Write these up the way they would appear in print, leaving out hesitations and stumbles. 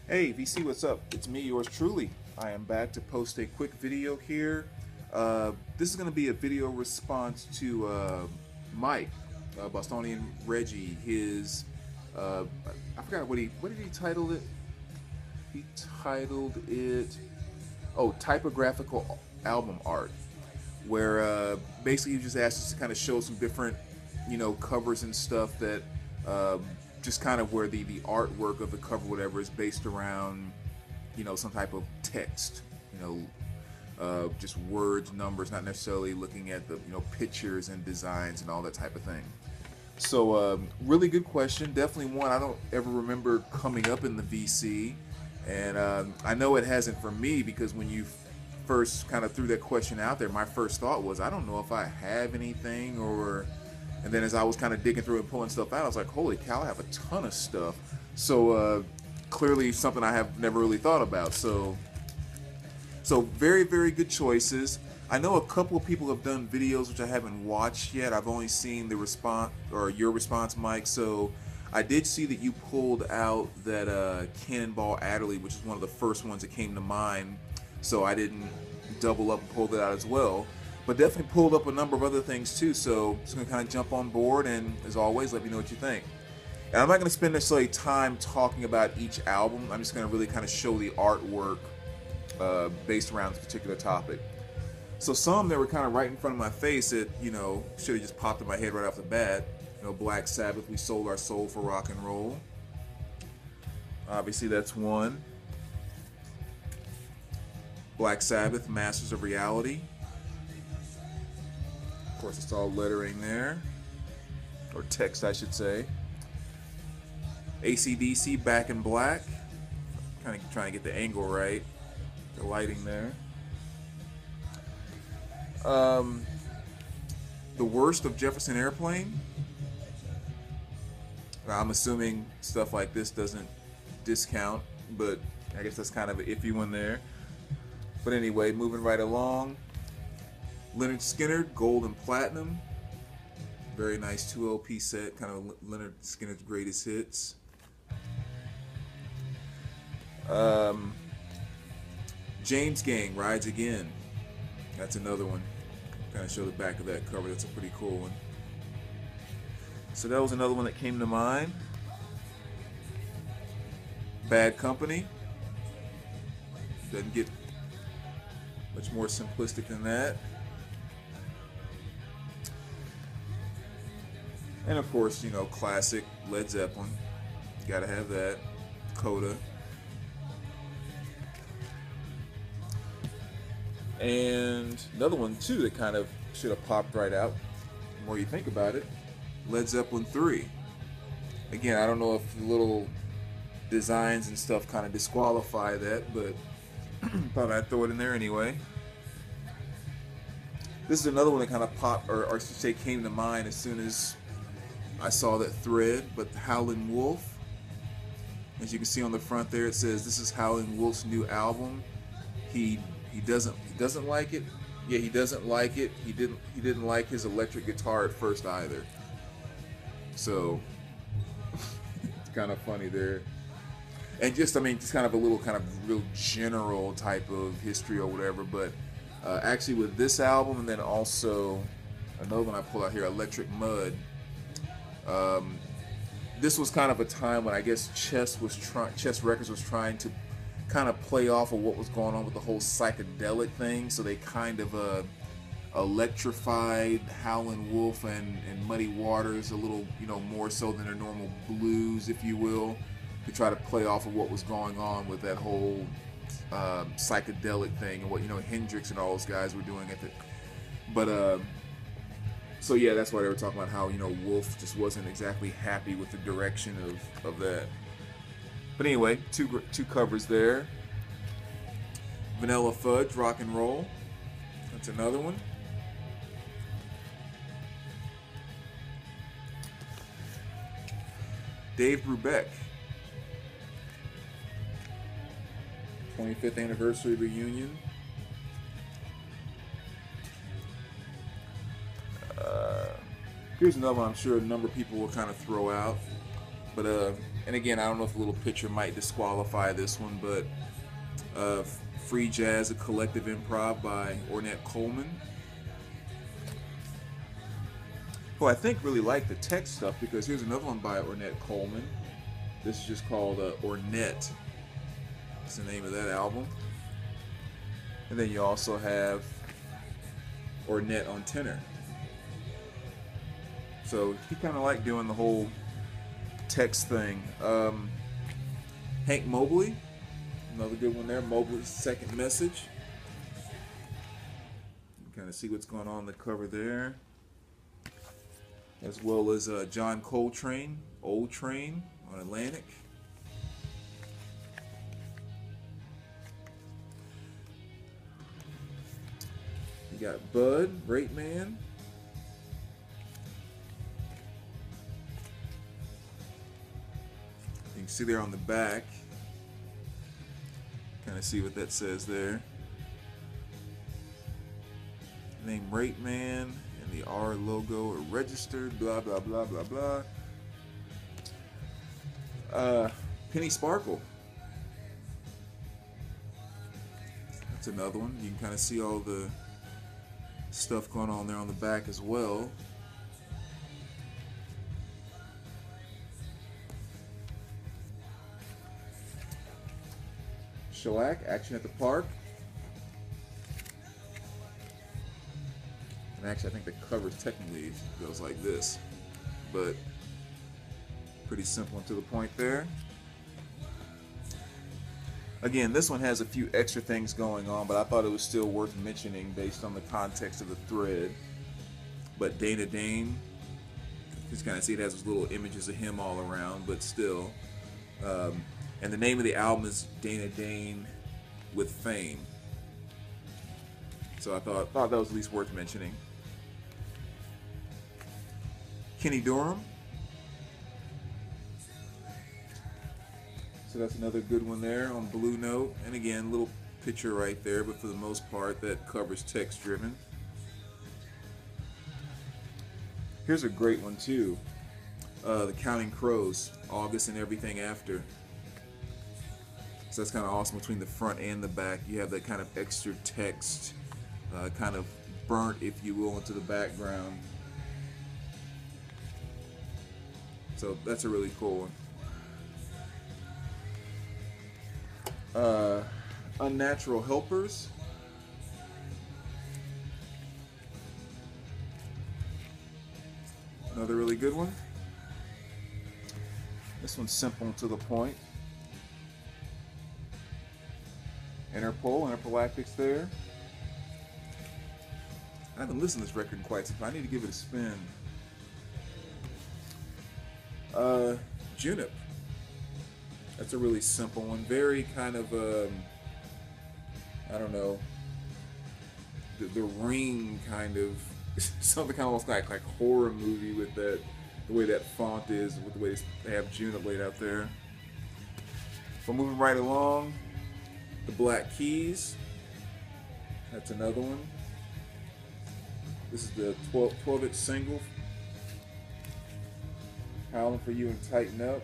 Hey VC, what's up? It's me, yours truly. I am back to post a quick video here. This is going to be a video response to Mike, Bostonian Reggie. His I forgot what did he title it? He titled it Typographical album art, where basically he just asked us to kind of show some different covers and stuff that just kind of where the artwork of the cover, whatever, is based around some type of text, just words, numbers, not necessarily looking at the pictures and designs and all that type of thing. So really good question, definitely one I don't ever remember coming up in the VC, and I know it hasn't for me, because when you first kind of threw that question out there, my first thought was, I don't know if I have anything, or and then as I was kind of digging through and pulling stuff out, I was like, holy cow, I have a ton of stuff. So clearly something I have never really thought about. So very, very good choices. I know a couple of people have done videos which I haven't watched yet. I've only seen the response, or your response, Mike. So I did see that you pulled out that Cannonball Adderley, which is one of the first ones that came to mind. So I didn't double up and pull that out as well. But definitely pulled up a number of other things too, so just gonna kind of jump on board, and as always, let me know what you think. And I'm not gonna spend necessarily time talking about each album. I'm just gonna really kind of show the artwork based around this particular topic. So some that were kind of right in front of my face that should have just popped in my head right off the bat. Black Sabbath, We Sold Our Soul for Rock and Roll. Obviously, that's one. Black Sabbath, Masters of Reality. Of course, it's all lettering there, or text, I should say. AC/DC, Back in Black. Kind of trying to get the angle right, the lighting there. The Worst of Jefferson Airplane. I'm assuming stuff like this doesn't discount, but I guess that's kind of an iffy one there. But anyway, moving right along. Leonard Skinner, Gold and Platinum. Very nice 2 LP set, kind of Leonard Skinner's greatest hits. James Gang, Rides Again. That's another one. Kind of show the back of that cover. That's a pretty cool one. So that was another one that came to mind. Bad Company. Doesn't get much more simplistic than that. And of course, classic Led Zeppelin. Gotta have that. Coda. And another one too that kind of should have popped right out, the more you think about it. Led Zeppelin 3. Again, I don't know if the little designs and stuff kind of disqualify that, but thought I'd throw it in there anyway. This is another one that kind of popped, or I should say came to mind as soon as I saw that thread, but Howlin' Wolf. As you can see on the front there, it says this is Howlin' Wolf's new album. He doesn't like it. Yeah, he doesn't like it. He didn't like his electric guitar at first either. So it's kind of funny there. And just kind of a little kind of real general type of history or whatever, but actually with this album, and then also another one I pulled out here, Electric Mud. This was kind of a time when I guess Chess Records was trying to kind of play off of what was going on with the whole psychedelic thing, so they kind of electrified Howlin' Wolf and Muddy Waters a little, more so than their normal blues, if you will, to try to play off of what was going on with that whole psychedelic thing and what Hendrix and all those guys were doing at the. But so yeah, that's why they were talking about how Wolf just wasn't exactly happy with the direction of that. But anyway, two covers there. Vanilla Fudge, Rock and Roll. That's another one. Dave Brubeck. 25th anniversary reunion. Here's another one I'm sure a number of people will kind of throw out. But And again, I don't know if a little picture might disqualify this one, but Free Jazz, a collective improv by Ornette Coleman, who I think really liked the text stuff, because here's another one by Ornette Coleman. This is just called Ornette. That's the name of that album. And then you also have Ornette on tenor. So he kind of liked doing the whole text thing. Hank Mobley, another good one there. Mobley's Second Message. You can kind of see what's going on the cover there. As well as John Coltrane, Old Train on Atlantic. You got Bud, Great Man. You can see there on the back, kind of see what that says there. Name Rate Man, and the R logo are registered, blah, blah, blah, blah, blah. Penny Sparkle. That's another one. You can kind of see all the stuff going on there on the back as well. Shellac, Action at the Park. And actually, I think the cover technically goes like this, but pretty simple and to the point there. Again, this one has a few extra things going on, but I thought it was still worth mentioning based on the context of the thread. But Dana Dane, you just kind of see it has those little images of him all around, but still. And the name of the album is Dana Dane with Fame. So I thought that was at least worth mentioning. Kenny Dorham. So that's another good one there on Blue Note. And again, little picture right there, but for the most part, that cover's text driven. Here's a great one too. The Counting Crows, August and Everything After. So that's kind of awesome. Between the front and the back, you have that kind of extra text, kind of burnt, if you will, into the background. So that's a really cool one. Unnatural Helpers. Another really good one. This one's simple and to the point. Interpolactics there. I haven't listened to this record in quite some time. I need to give it a spin. Junip. That's a really simple one. Very kind of, I don't know, the Ring kind of, something kind of almost like horror movie with that, the way that font is, with the way they have Junip laid out there. But moving right along, the Black Keys. That's another one. This is the 12-inch single, Howling for You and Tighten Up.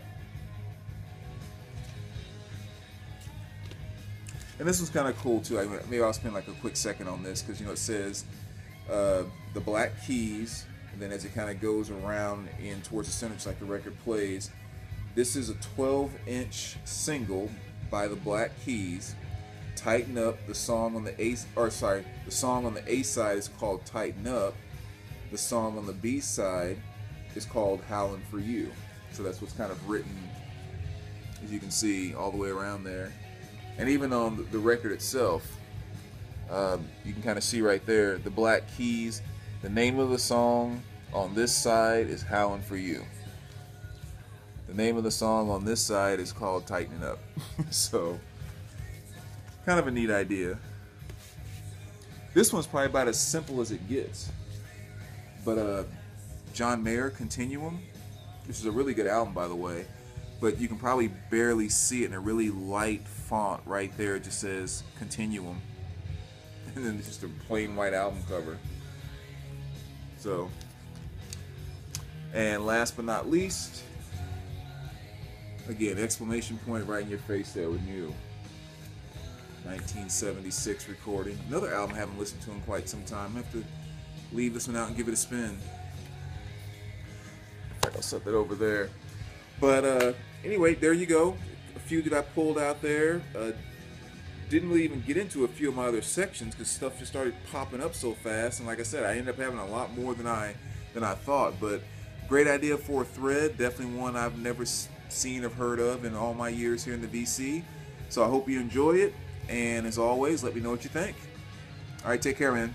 And this was kind of cool too. Maybe I'll spend like a quick second on this, because you know it says the Black Keys, and then as it kind of goes around in towards the center, just like the record plays. This is a 12-inch single by the Black Keys. Tighten Up. The song on the the song on the A side is called Tighten Up. The song on the B side is called Howlin' for You. So that's what's kind of written, as you can see, all the way around there. And even on the record itself, you can kind of see right there, the Black Keys, the name of the song on this side is Howlin' for You. The name of the song on this side is called Tightening Up. So, kind of a neat idea. This one's probably about as simple as it gets. But John Mayer, Continuum, which is a really good album, by the way. But you can probably barely see it in a really light font right there. It just says Continuum. And then it's just a plain white album cover. So, and last but not least, Again, exclamation point right in your face there with New. 1976 recording. Another album I haven't listened to in quite some time. I have to leave this one out and give it a spin. In fact, I'll set that over there. But anyway, there you go. A few that I pulled out there. Didn't really even get into a few of my other sections because stuff just started popping up so fast. And like I said, I ended up having a lot more than I thought. But great idea for a thread. Definitely one I've never seen or heard of in all my years here in the VC. So I hope you enjoy it. And as always, let me know what you think. All right, take care, man.